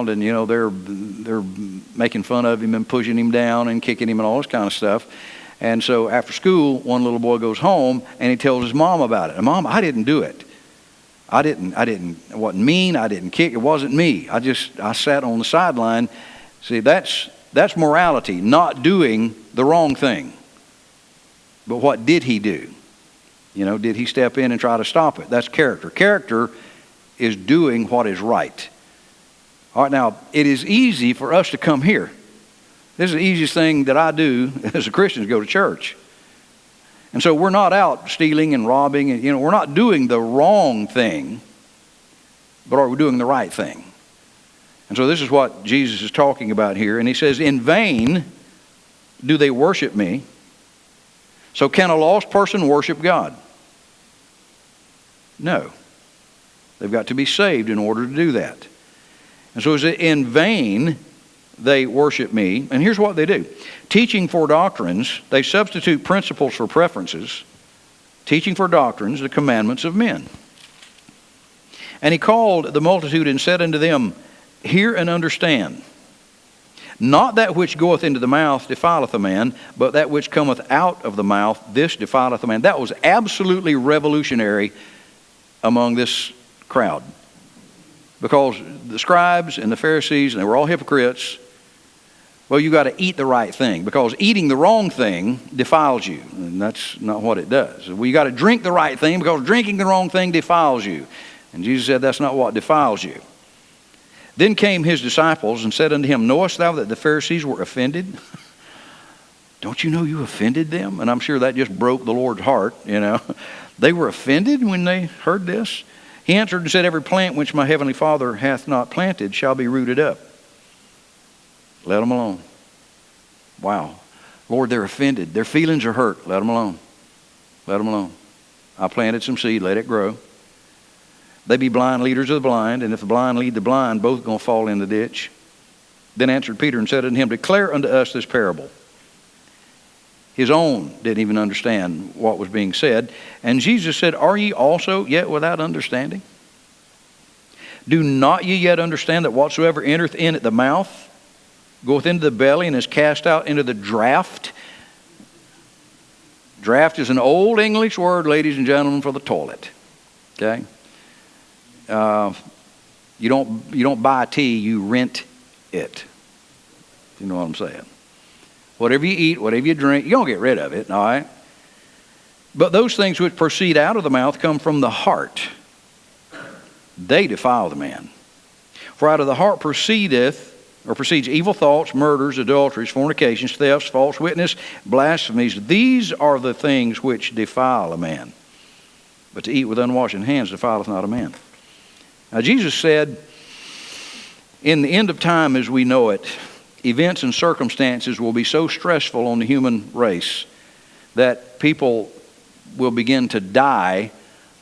and they're making fun of him and pushing him down and kicking him and all this kind of stuff. And so after school, one little boy goes home and he tells his mom about it. And Mom, I didn't do it. It wasn't mean. I didn't kick. It wasn't me. I sat on the sideline. See, that's morality, not doing the wrong thing. But what did he do? Did he step in and try to stop it? That's character. Character is doing what is right. All right, now, it is easy for us to come here. This is the easiest thing that I do as a Christian, is go to church. And so we're not out stealing and robbing, and we're not doing the wrong thing, but are we doing the right thing? And so this is what Jesus is talking about here. And he says, in vain do they worship me. So can a lost person worship God? No. They've got to be saved in order to do that. And so in vain they worship me. And here's what they do. Teaching for doctrines, they substitute principles for preferences. Teaching for doctrines, the commandments of men. And he called the multitude and said unto them, hear and understand. Not that which goeth into the mouth defileth a man, but that which cometh out of the mouth, this defileth a man. That was absolutely revolutionary among this crowd. Because the scribes and the Pharisees, and they were all hypocrites, well, you got to eat the right thing, because eating the wrong thing defiles you, and that's not what it does. Well, you got to drink the right thing, because drinking the wrong thing defiles you. And Jesus said that's not what defiles you. Then came his disciples and said unto him, knowest thou that the Pharisees were offended? Don't you know you offended them? And I'm sure that just broke the Lord's heart, They were offended when they heard this. He answered and said, every plant which my heavenly Father hath not planted shall be rooted up. Let them alone. Wow. Lord, they're offended. Their feelings are hurt. Let them alone. Let them alone. I planted some seed. Let it grow. They be blind leaders of the blind, and if the blind lead the blind, both are going to fall in the ditch. Then answered Peter and said unto him, declare unto us this parable. His own didn't even understand what was being said. And Jesus said, are ye also yet without understanding? Do not ye yet understand that whatsoever entereth in at the mouth goeth into the belly and is cast out into the draught? Draught is an old English word, ladies and gentlemen, for the toilet. Okay? You don't buy tea, you rent it. You know what I'm saying? Whatever you eat, whatever you drink, you're going to get rid of it, all right? But those things which proceed out of the mouth come from the heart. They defile the man. For out of the heart proceeds evil thoughts, murders, adulteries, fornications, thefts, false witness, blasphemies. These are the things which defile a man. But to eat with unwashed hands defileth not a man. Now Jesus said, in the end of time as we know it, events and circumstances will be so stressful on the human race that people will begin to die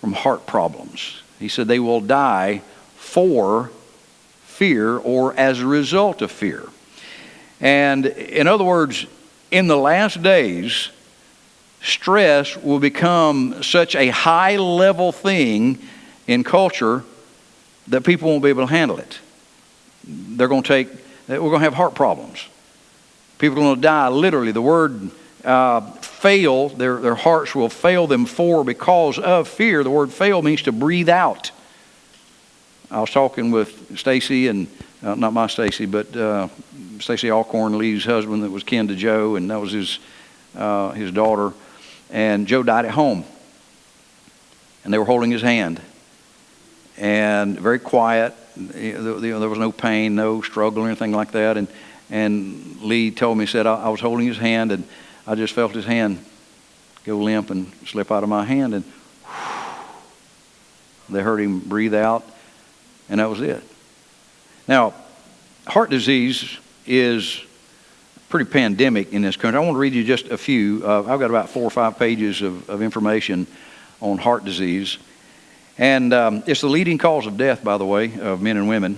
from heart problems. He said they will die for fear or as a result of fear. And in other words, in the last days, stress will become such a high-level thing in culture that people won't be able to handle it. We're going to have heart problems. People are going to die literally. The word fail, their hearts will fail them because of fear. The word fail means to breathe out. I was talking with Stacy, and not my Stacy, but Stacy Alcorn, Lee's husband that was kin to Joe, and that was his daughter. And Joe died at home. And they were holding his hand. And very quiet. There was no pain, no struggle or anything like that. And Lee told me, he said, I was holding his hand, and I just felt his hand go limp and slip out of my hand. And they heard him breathe out, and that was it. Now, heart disease is pretty pandemic in this country. I want to read you just a few. I've got about 4 or 5 pages of information on heart disease. And it's the leading cause of death, by the way, of men and women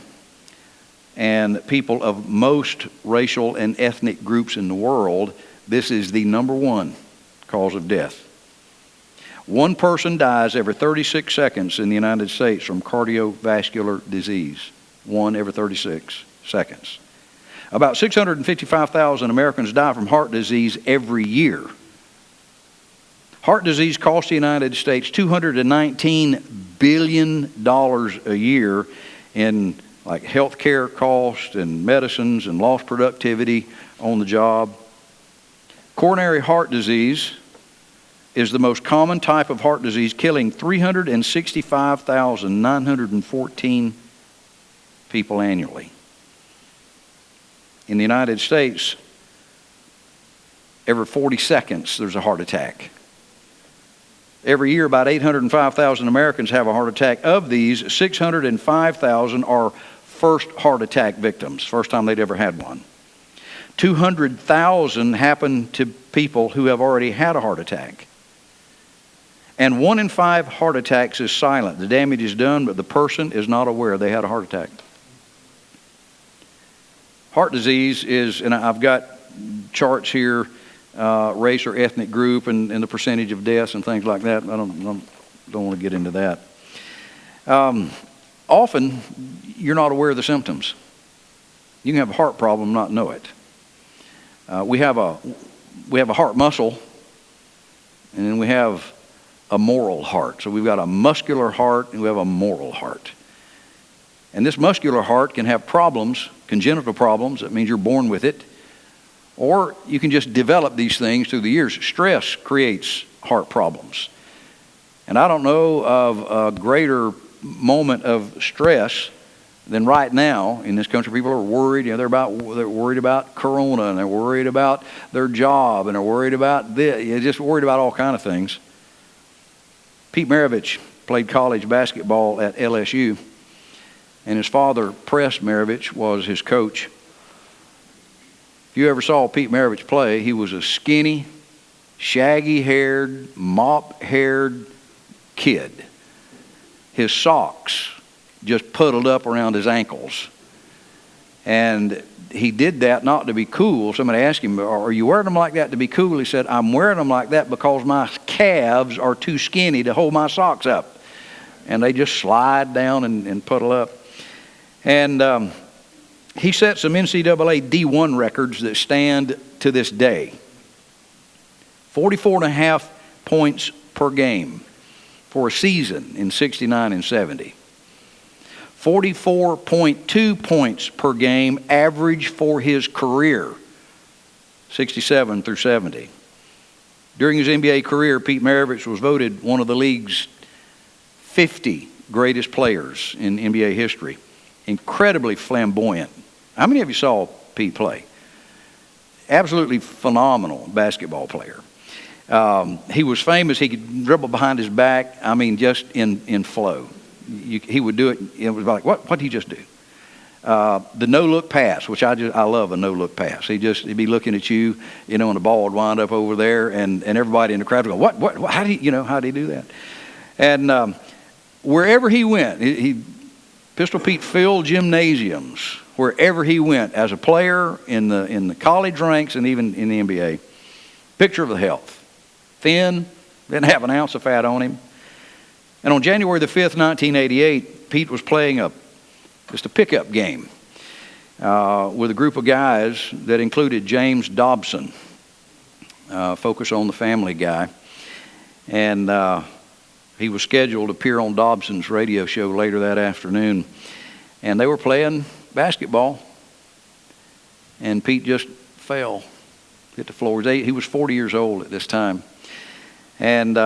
and people of most racial and ethnic groups in the world. This is the number one cause of death. One person dies every 36 seconds in the United States from cardiovascular disease. one every 36 seconds. About 655,000 Americans die from heart disease every year. Heart disease costs the United States $219 billion a year in like health care costs and medicines and lost productivity on the job. Coronary heart disease is the most common type of heart disease, killing 365,914 people annually. In the United States, every 40 seconds there's a heart attack. Every year, about 805,000 Americans have a heart attack. Of these, 605,000 are first heart attack victims, first time they'd ever had one. 200,000 happen to people who have already had a heart attack. And 1 in 5 heart attacks is silent. The damage is done, but the person is not aware they had a heart attack. Heart disease is, and I've got charts here, race or ethnic group and the percentage of deaths and things like that. I don't want to get into that. Often, you're not aware of the symptoms. You can have a heart problem and not know it. We have a heart muscle, and then we have a moral heart. So we've got a muscular heart and we have a moral heart. And this muscular heart can have problems, congenital problems. That means you're born with it. Or you can just develop these things through the years. Stress creates heart problems. And I don't know of a greater moment of stress than right now in this country. People are worried. They're worried about corona, and they're worried about their job, and they're worried about this. They're just worried about all kinds of things. Pete Maravich played college basketball at LSU, and his father, Press Maravich, was his coach. If you ever saw Pete Maravich play, he was a skinny, shaggy-haired, mop-haired kid. His socks just puddled up around his ankles. And he did that not to be cool. Somebody asked him, are you wearing them like that to be cool? He said, I'm wearing them like that because my calves are too skinny to hold my socks up. And they just slide down and puddle up. And he set some NCAA D1 records that stand to this day. 44.5 points per game for a season in 69 and 70. 44.2 points per game average for his career, 67 through 70. During his NBA career, Pete Maravich was voted one of the league's 50 greatest players in NBA history. Incredibly flamboyant. How many of you saw Pete play? Absolutely phenomenal basketball player. He was famous. He could dribble behind his back. I mean, just in flow. He would do it. It was like, what did he just do? The no-look pass, which I love a no-look pass. He'd be looking at you, and the ball would wind up over there, and everybody in the crowd would go, what? How did he do that? And wherever he went, Pistol Pete filled gymnasiums wherever he went as a player in the college ranks and even in the NBA. Picture of the health. Thin, didn't have an ounce of fat on him. And on January the 5th, 1988, Pete was playing just a pickup game with a group of guys that included James Dobson, focus on the family guy. And he was scheduled to appear on Dobson's radio show later that afternoon. And they were playing basketball. And Pete just fell, hit the floor. He was 40 years old at this time. And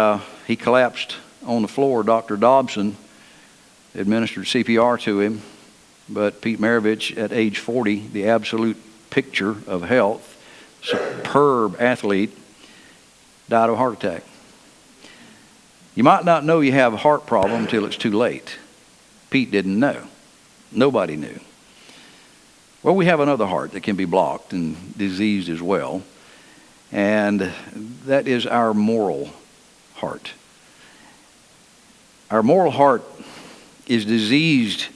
he collapsed on the floor. Dr. Dobson administered CPR to him. But Pete Maravich, at age 40, the absolute picture of health, superb athlete, died of a heart attack. You might not know you have a heart problem until it's too late. Pete didn't know. Nobody knew. Well, we have another heart that can be blocked and diseased as well, and that is our moral heart. Our moral heart is diseased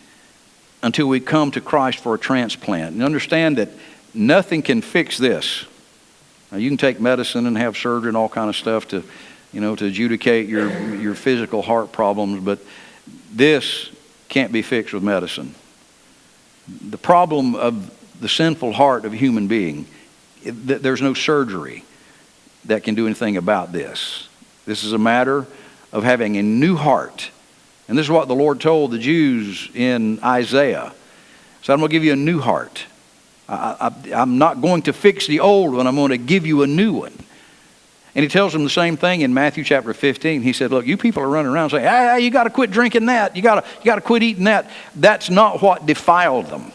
until we come to Christ for a transplant. And understand that nothing can fix this. Now, you can take medicine and have surgery and all kind of stuff to adjudicate your physical heart problems, but this can't be fixed with medicine. The problem of the sinful heart of a human being, there's no surgery that can do anything about this. This is a matter of having a new heart. And this is what the Lord told the Jews in Isaiah. So I'm going to give you a new heart. I'm not going to fix the old one. I'm going to give you a new one. And he tells them the same thing in Matthew chapter 15. He said, look, you people are running around saying, hey, you got to quit drinking that. You got to quit eating that. That's not what defiled them.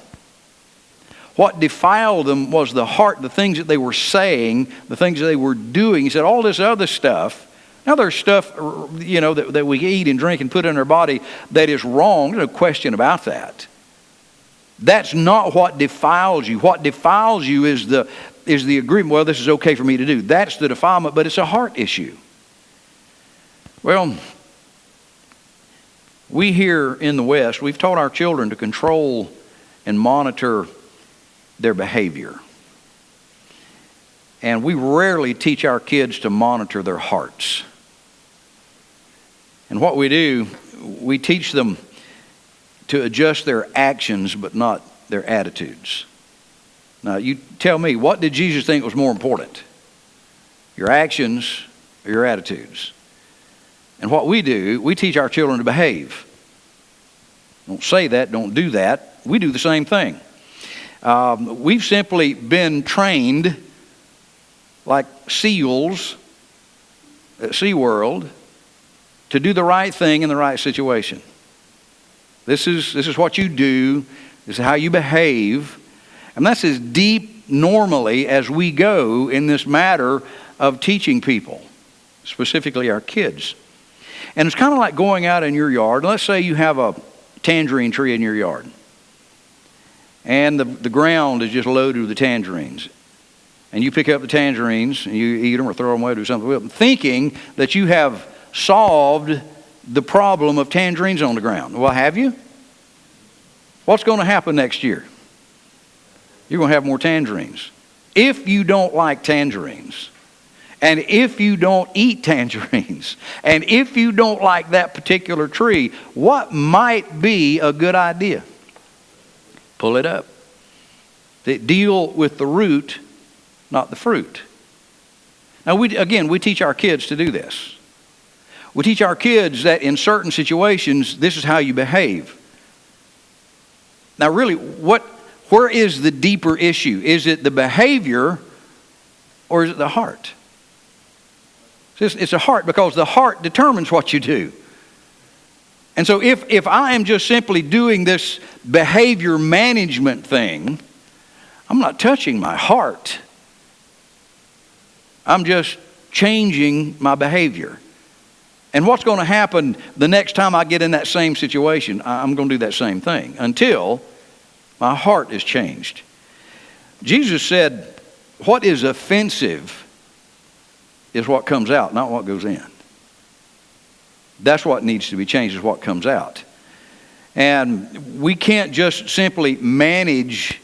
What defiled them was the heart, the things that they were saying, the things that they were doing. He said, all this other stuff. Now there's stuff, that we eat and drink and put in our body that is wrong. There's no question about that. That's not what defiles you. What defiles you is the agreement, well, this is okay for me to do. That's the defilement, but it's a heart issue. Well, we here in the West, we've taught our children to control and monitor their behavior. And we rarely teach our kids to monitor their hearts. And what we do, we teach them to adjust their actions, but not their attitudes. Now, you tell me, what did Jesus think was more important? Your actions or your attitudes? And what we do, we teach our children to behave. Don't say that, don't do that. We do the same thing. We've simply been trained like seals at SeaWorld to do the right thing in the right situation. This is what you do. This is how you behave. And that's as deep normally as we go in this matter of teaching people, specifically our kids. And it's kind of like going out in your yard. Let's say you have a tangerine tree in your yard. And the ground is just loaded with the tangerines. And you pick up the tangerines and you eat them or throw them away or do something with them, thinking that you have solved the problem of tangerines on the ground. Well, have you? What's going to happen next year? You're going to have more tangerines. If you don't like tangerines, and if you don't eat tangerines, and if you don't like that particular tree, what might be a good idea? Pull it up. Deal with the root, not the fruit. Now, we teach our kids to do this. We teach our kids that in certain situations, this is how you behave. Now, really, where is the deeper issue? Is it the behavior or is it the heart? It's a heart, because the heart determines what you do. And so if I am just simply doing this behavior management thing, I'm not touching my heart. I'm just changing my behavior. And what's going to happen the next time I get in that same situation? I'm going to do that same thing until my heart is changed. Jesus said, what is offensive is what comes out, not what goes in. That's what needs to be changed, is what comes out. And we can't just simply manage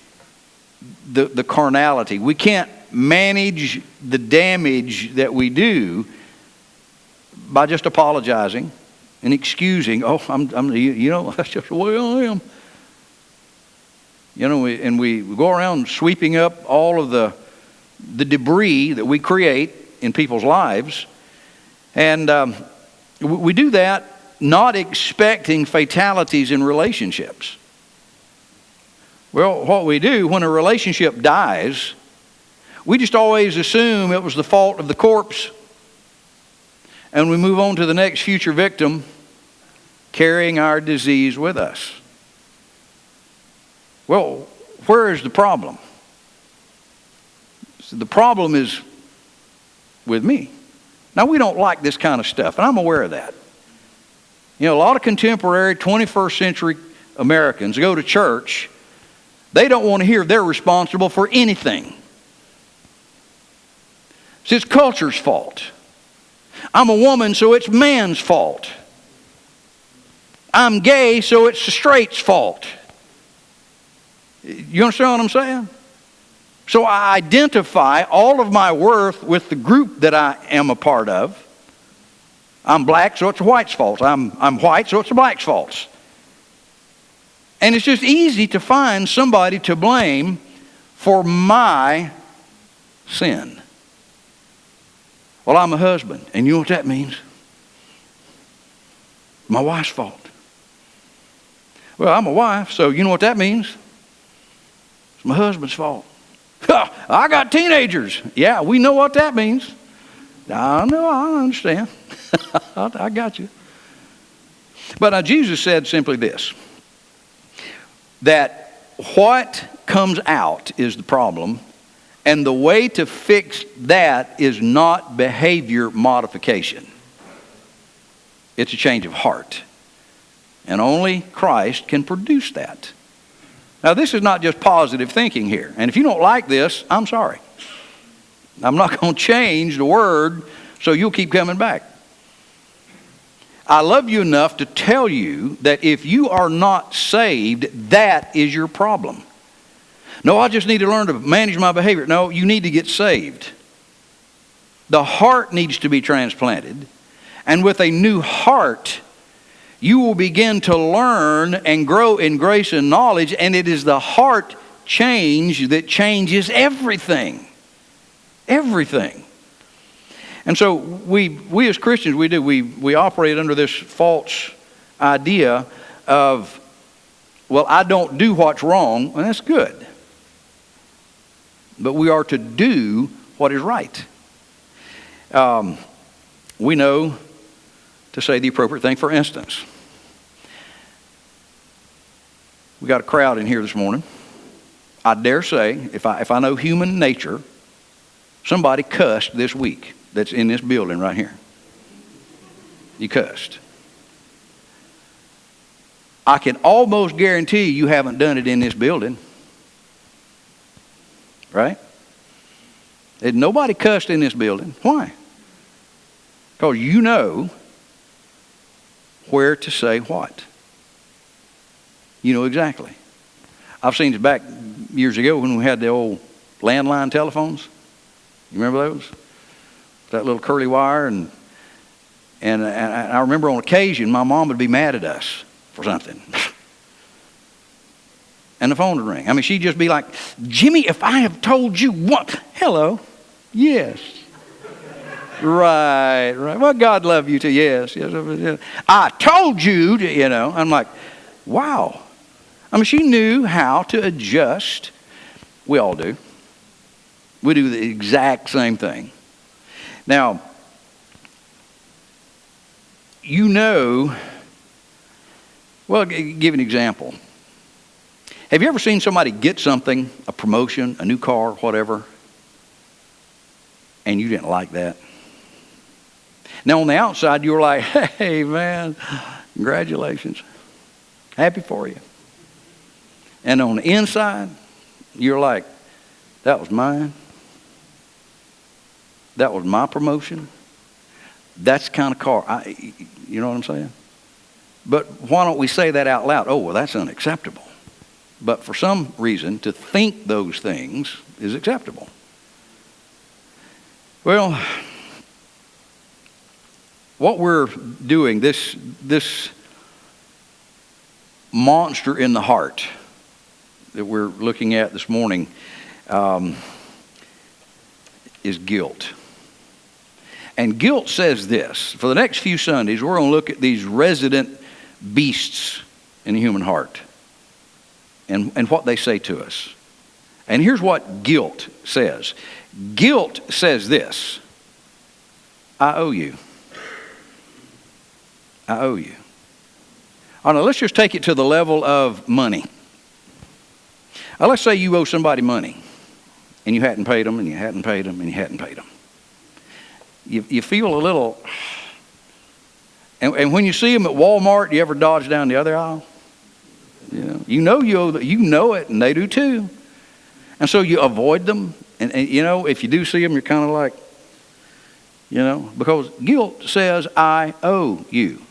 the carnality. We can't manage the damage that we do by just apologizing and excusing. Oh, that's just the way I am. We go around sweeping up all of the debris that we create in people's lives. And we do that not expecting fatalities in relationships. Well, what we do when a relationship dies, we just always assume it was the fault of the corpse. And we move on to the next future victim carrying our disease with us. Well, where is the problem? So the problem is with me. Now, we don't like this kind of stuff, and I'm aware of that. A lot of contemporary 21st century Americans go to church. They don't want to hear they're responsible for anything. It's culture's fault. I'm a woman, so it's man's fault. I'm gay, so it's the straight's fault. You understand what I'm saying? So I identify all of my worth with the group that I am a part of. I'm black, so it's the white's fault. I'm white, so it's the black's fault. And it's just easy to find somebody to blame for my sin. Well, I'm a husband, and you know what that means? My wife's fault. Well, I'm a wife, so you know what that means? It's my husband's fault. I got teenagers. Yeah, we know what that means. I know, I understand. I got you. But now Jesus said simply this, that what comes out is the problem, and the way to fix that is not behavior modification. It's a change of heart. And only Christ can produce that. Now, this is not just positive thinking here. And if you don't like this, I'm sorry. I'm not going to change the word so you'll keep coming back. I love you enough to tell you that if you are not saved, that is your problem. No, I just need to learn to manage my behavior. No, you need to get saved. The heart needs to be transplanted. And with a new heart, you will begin to learn and grow in grace and knowledge. And it is the heart change that changes everything. Everything. And so we as Christians, we operate under this false idea of, well, I don't do what's wrong, and that's good. But we are to do what is right. We know to say the appropriate thing. For instance, we got a crowd in here this morning. I dare say, if I know human nature, somebody cussed this week that's in this building right here. You cussed. I can almost guarantee you haven't done it in this building. Right? Nobody cussed in this building. Why? Because you know where to say what. You know exactly. I've seen it back years ago when we had the old landline telephones. You remember those? That little curly wire, and I remember on occasion my mom would be mad at us for something. And the phone would ring. I mean, she'd just be like, Jimmy, if I have told you what? Hello. Yes. Right. Well, God love you too. Yes. I told you to, I'm like, wow. I mean, she knew how to adjust. We all do. We do the exact same thing. Now, well, give an example. Have you ever seen somebody get something, a promotion, a new car, whatever, and you didn't like that? Now, on the outside, you were like, hey, man, congratulations. Happy for you. And on the inside, you're like, that was mine. That was my promotion. That's the kind of car. You know what I'm saying? But why don't we say that out loud? Oh, well, that's unacceptable. But for some reason, to think those things is acceptable. Well, what we're doing, this monster in the heart that we're looking at this morning is guilt. And guilt says this. For the next few Sundays, we're going to look at these resident beasts in the human heart and what they say to us. And here's what guilt says. Guilt says this: I owe you. I owe you. All right, now let's just take it to the level of money. Now, let's say you owe somebody money, and you hadn't paid them, and you hadn't paid them, and you hadn't paid them. You feel a little, and when you see them at Walmart, you ever dodge down the other aisle? You know it, and they do too. And so you avoid them, and if you do see them, you're kind of like, because guilt says, I owe you.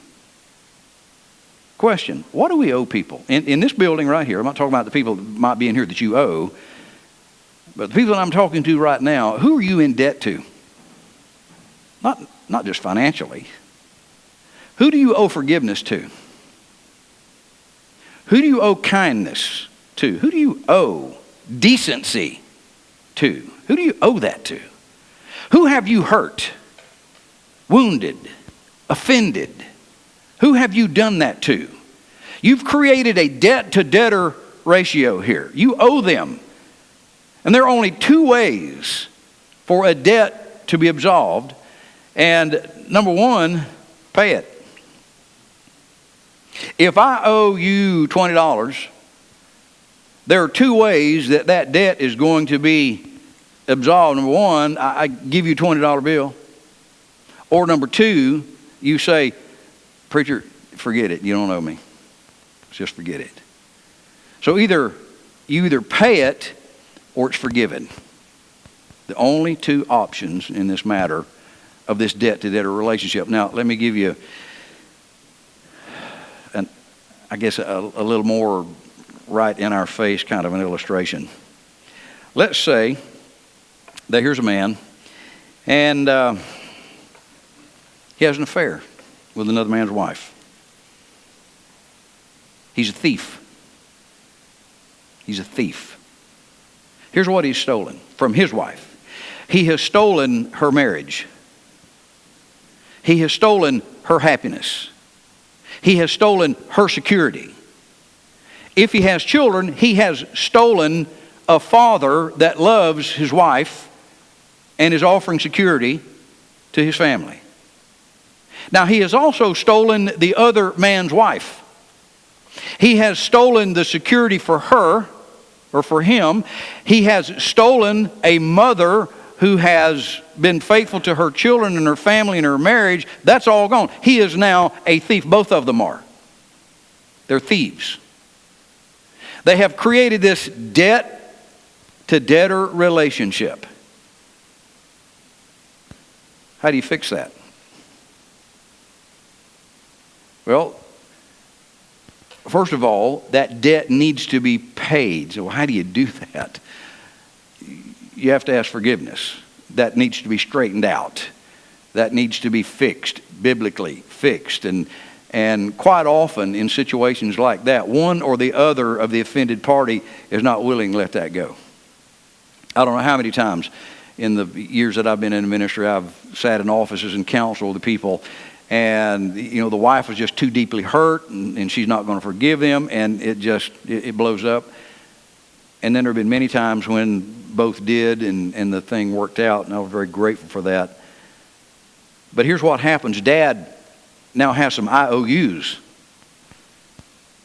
Question, what do we owe people? In this building right here, I'm not talking about the people that might be in here that you owe, but the people that I'm talking to right now, who are you in debt to? Not just financially. Who do you owe forgiveness to? Who do you owe kindness to? Who do you owe decency to? Who do you owe that to? Who have you hurt, wounded, offended? Who have you done that to? You've created a debt-to-debtor ratio here. You owe them. And there are only two ways for a debt to be absolved. And number one, pay it. If I owe you $20, there are two ways that that debt is going to be absolved. Number one, I give you a $20 bill. Or number two, you say, preacher, forget it. You don't owe me. Just forget it. So you either pay it or it's forgiven. The only two options in this matter of this debt-to-debtor relationship. Now, let me give you, a little more right in our face kind of an illustration. Let's say that here's a man, and he has an affair with another man's wife. He's a thief. He's a thief. Here's what he's stolen from his wife. He has stolen her marriage. He has stolen her happiness. He has stolen her security. If he has children, he has stolen a father that loves his wife and is offering security to his family. Now, he has also stolen the other man's wife. He has stolen the security for her, or for him. He has stolen a mother who has been faithful to her children and her family and her marriage. That's all gone. He is now a thief. Both of them are. They're thieves. They have created this debt-to-debtor relationship. How do you fix that? Well, first of all, that debt needs to be paid. So how do you do that? You have to ask forgiveness. That needs to be straightened out. That needs to be fixed, biblically fixed. And quite often in situations like that, one or the other of the offended party is not willing to let that go. I don't know how many times in the years that I've been in the ministry, I've sat in offices and counseled the people, and the wife was just too deeply hurt, and she's not going to forgive them, and it blows up. And then there have been many times when both did, and the thing worked out, and I was very grateful for that. But here's what happens. Dad now has some IOUs.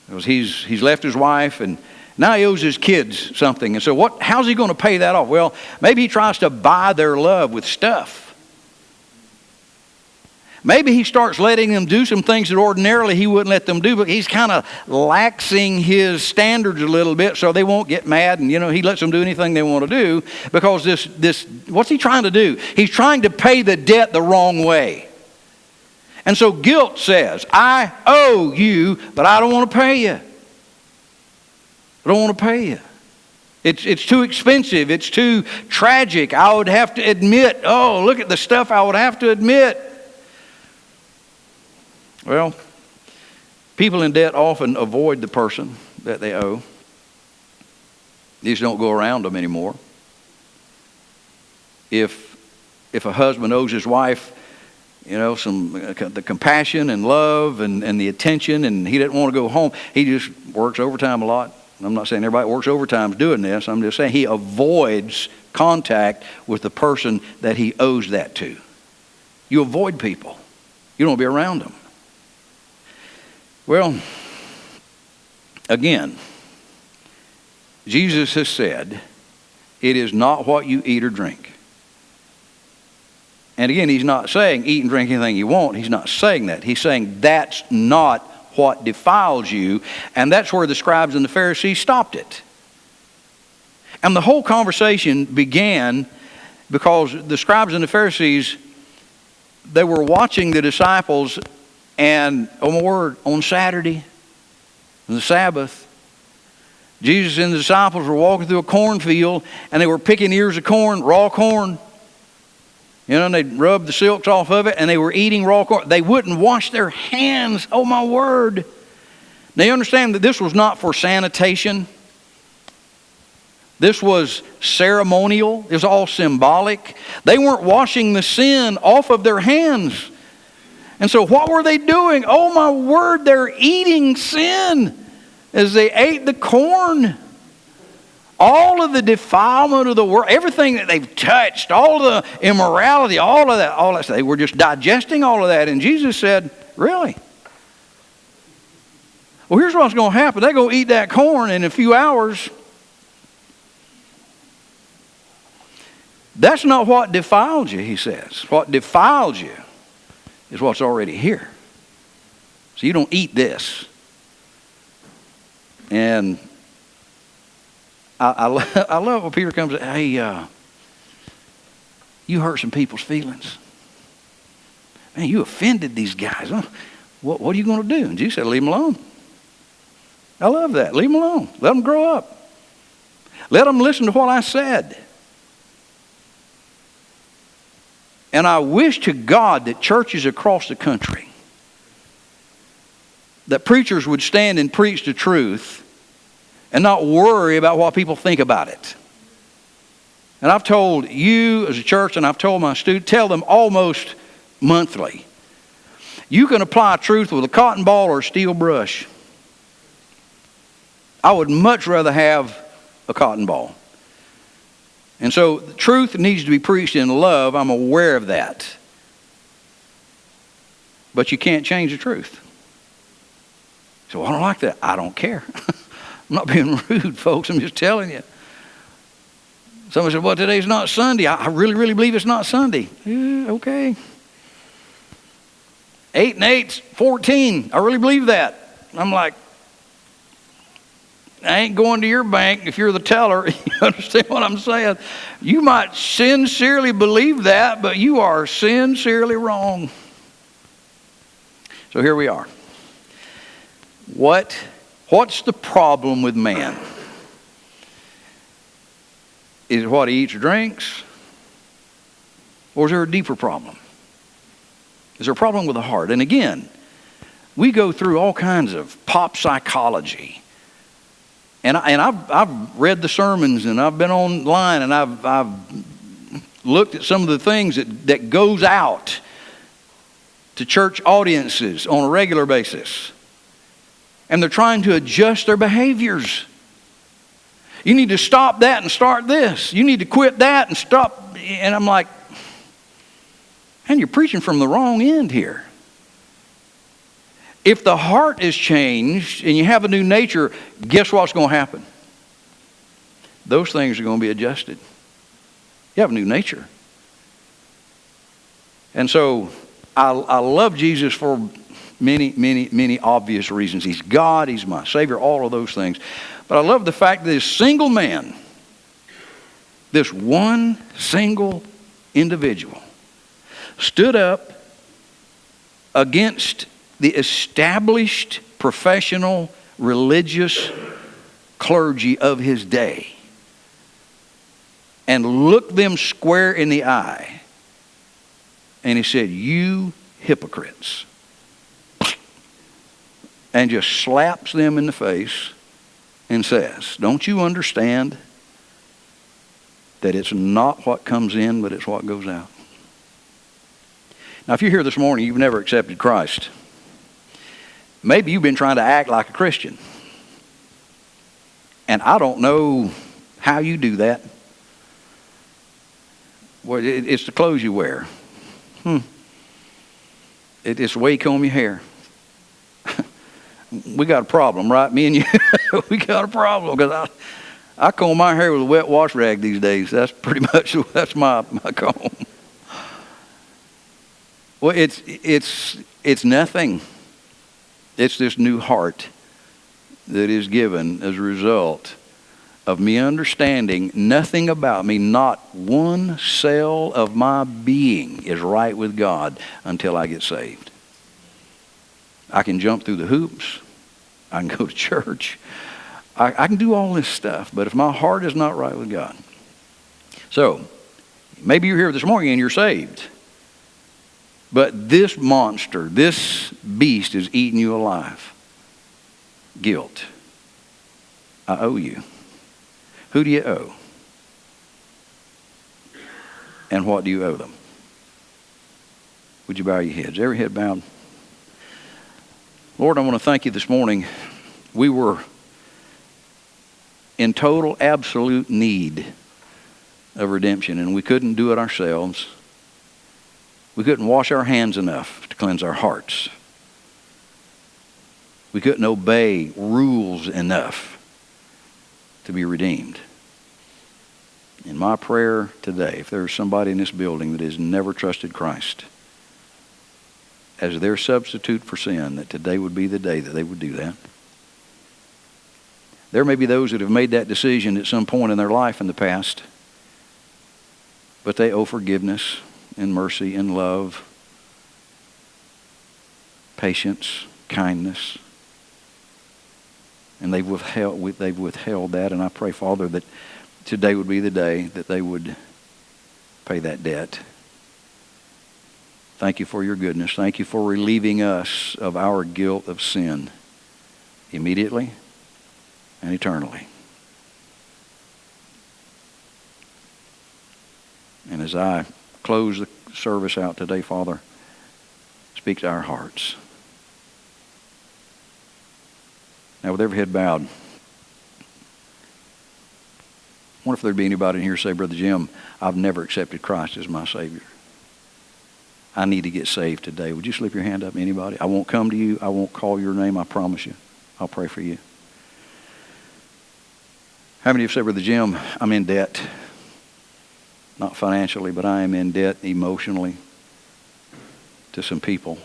Because he's left his wife, and now he owes his kids something. And so how's he going to pay that off? Well, maybe he tries to buy their love with stuff. Maybe he starts letting them do some things that ordinarily he wouldn't let them do, but he's kind of laxing his standards a little bit so they won't get mad, and he lets them do anything they want to do because this what's he trying to do? He's trying to pay the debt the wrong way. And so guilt says, I owe you, but I don't want to pay you. I don't want to pay you. It's too expensive. It's too tragic. I would have to admit, look at the stuff I would have to admit. Well, people in debt often avoid the person that they owe. They just don't go around them anymore. If a husband owes his wife, the compassion and love and the attention, and he doesn't want to go home, he just works overtime a lot. I'm not saying everybody that works overtime is doing this. I'm just saying he avoids contact with the person that he owes that to. You avoid people. You don't want to be around them. Well, again, Jesus has said, it is not what you eat or drink. And again, he's not saying eat and drink anything you want. He's not saying that. He's saying that's not what defiles you. And that's where the scribes and the Pharisees stopped it. And the whole conversation began because the scribes and the Pharisees, they were watching the disciples, and oh my word, on Saturday, on the Sabbath, Jesus and the disciples were walking through a cornfield, and they were picking ears of corn, raw corn. And they'd rub the silks off of it, and they were eating raw corn. They wouldn't wash their hands. Oh my word. Now you understand that this was not for sanitation. This was ceremonial. It was all symbolic. They weren't washing the sin off of their hands. And so what were they doing? Oh my word, they're eating sin as they ate the corn. All of the defilement of the world, everything that they've touched, all the immorality, all of that, they were just digesting all of that. And Jesus said, really? Well, here's what's going to happen. They're going to eat that corn in a few hours. That's not what defiled you, he says. What defiled you is what's already here. So you don't eat this. And I love when Peter comes, hey, you hurt some people's feelings. Man, you offended these guys. Huh? What are you going to do? And Jesus said, leave them alone. I love that. Leave them alone. Let them grow up. Let them listen to what I said. And I wish to God that churches across the country, that preachers would stand and preach the truth and not worry about what people think about it. And I've told you as a church, and I've told my students, tell them almost monthly, you can apply truth with a cotton ball or a steel brush. I would much rather have a cotton ball. And so the truth needs to be preached in love. I'm aware of that. But you can't change the truth. So I don't like that. I don't care. I'm not being rude, folks. I'm just telling you. Somebody said, well, today's not Sunday. I really, really believe it's not Sunday. Yeah, okay. 8 and 8's 14. I really believe that. I'm like, I ain't going to your bank if you're the teller. You understand what I'm saying? You might sincerely believe that, but you are sincerely wrong. So here we are. What's the problem with man? Is it what he eats or drinks? Or is there a deeper problem? Is there a problem with the heart? And again, we go through all kinds of pop psychology. And I've read the sermons, and I've been online, and I've looked at some of the things that goes out to church audiences on a regular basis. And they're trying to adjust their behaviors. You need to stop that and start this. You need to quit that and stop. And I'm like, man, you're preaching from the wrong end here. If the heart is changed and you have a new nature, guess what's going to happen? Those things are going to be adjusted. You have a new nature. And so I love Jesus for many, many, many obvious reasons. He's God. He's my Savior. All of those things. But I love the fact that this single man, this one single individual, stood up against the established professional religious clergy of his day and looked them square in the eye. And he said, you hypocrites. And just slaps them in the face and says, don't you understand that it's not what comes in, but it's what goes out? Now, if you're here this morning, you've never accepted Christ. Maybe you've been trying to act like a Christian. And I don't know how you do that. Well, it's the clothes you wear. It's the way you comb your hair. We got a problem, right? Me and you, we got a problem. Because I comb my hair with a wet wash rag these days. That's pretty much, that's my comb. Well, it's nothing. It's this new heart that is given as a result of me understanding nothing about me, not one cell of my being is right with God until I get saved. I can jump through the hoops. I can go to church. I can do all this stuff, but if my heart is not right with God. So, maybe you're here this morning and you're saved. But this monster, this beast is eating you alive. guilt. I owe you. Who do you owe? And what do you owe them? Would you bow your heads? Every head bowed. Lord, I want to thank you this morning. We were in total, absolute need of redemption, and we couldn't do it ourselves. We couldn't wash our hands enough to cleanse our hearts. We couldn't obey rules enough to be redeemed. In my prayer today, if there's somebody in this building that has never trusted Christ as their substitute for sin, that today would be the day that they would do that. There may be those that have made that decision at some point in their life in the past, but they owe forgiveness and mercy and love, patience, kindness. And they've withheld that, and I pray, Father, that today would be the day that they would pay that debt. Thank you for your goodness. Thank you for relieving us of our guilt of sin immediately and eternally. And as I close the service out today, Father, speak to our hearts. Now, with every head bowed, I wonder if there'd be anybody in here say, Brother Jim, I've never accepted Christ as my Savior. I need to get saved today. Would you slip your hand up, anybody? I won't come to you. I won't call your name. I promise you. I'll pray for you. How many of you say, Brother Jim, I'm in debt? Not financially, but I am in debt emotionally to some people.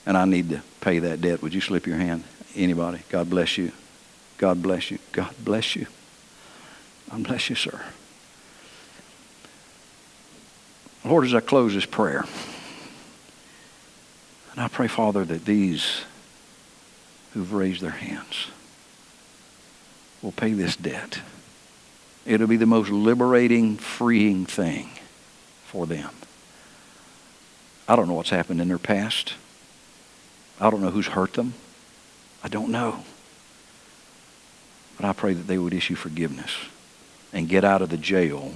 And I need to pay that debt. Would you slip your hand? Anybody? God bless you. God bless you. God bless you. God bless you, sir. Lord, as I close this prayer, and I pray, Father, that these who've raised their hands will pay this debt. It'll be the most liberating, freeing thing for them. I don't know what's happened in their past. I don't know who's hurt them. I don't know. But I pray that they would issue forgiveness and get out of the jail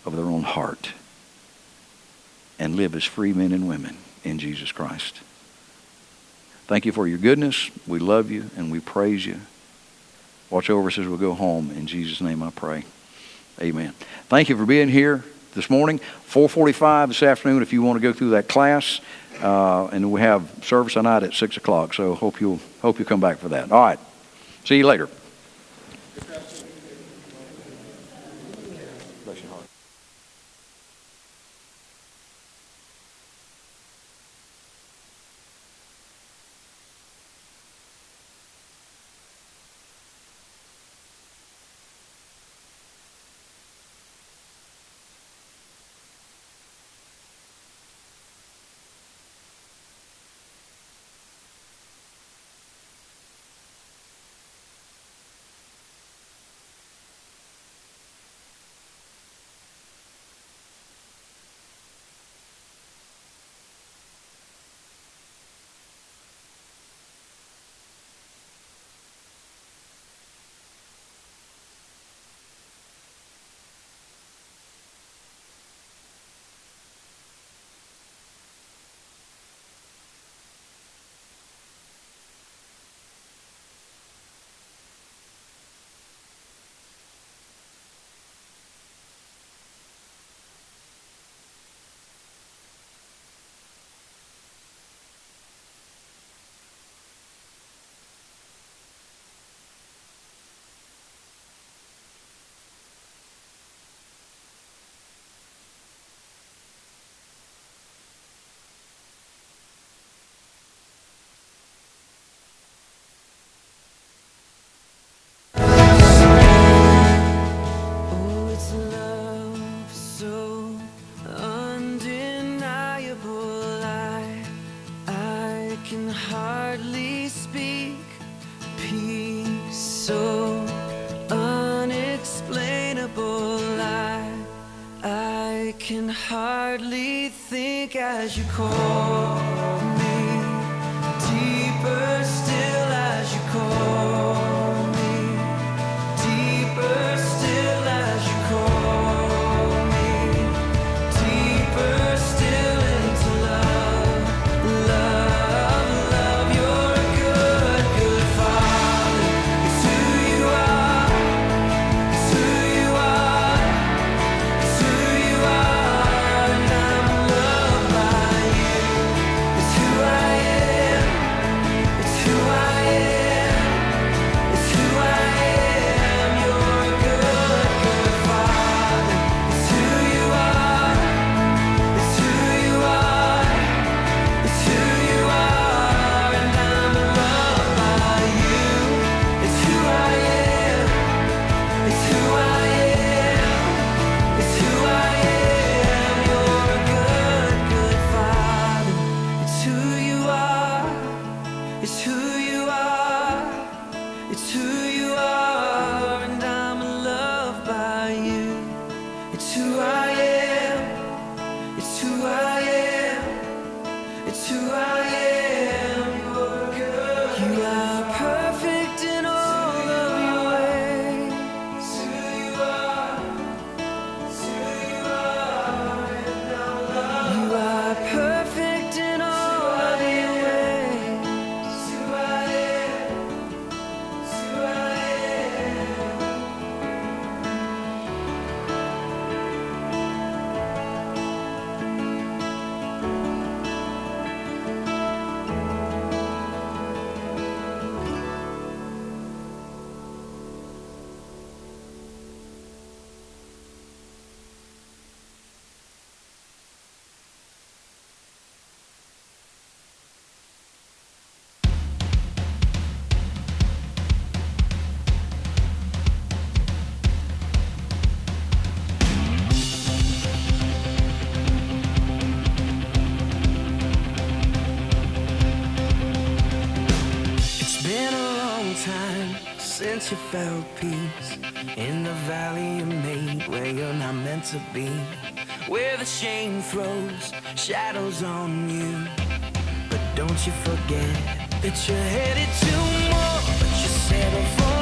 of their own heart and live as free men and women in Jesus Christ. Thank you for your goodness. We love you and we praise you. Watch over us as we go home. In Jesus' name I pray. Amen. Thank you for being here this morning. 4:45 this afternoon if you want to go through that class. And we have service tonight at 6 o'clock. So hope you'll come back for that. All right. See you later. Bless your heart. Can hardly think as you call me, deeper still by you. It's who I am. It's who I am. It's who I am. You're good. You are perfect in all of your ways. It's who you are. It's who you are. And I love you. You are perfect in all of your ways. It's who I am. It's who I am. It's been a long time since you felt peace in the valley you made where you're not meant to be, where the shame throws shadows on you. But don't you forget that you're headed to more, but you settle for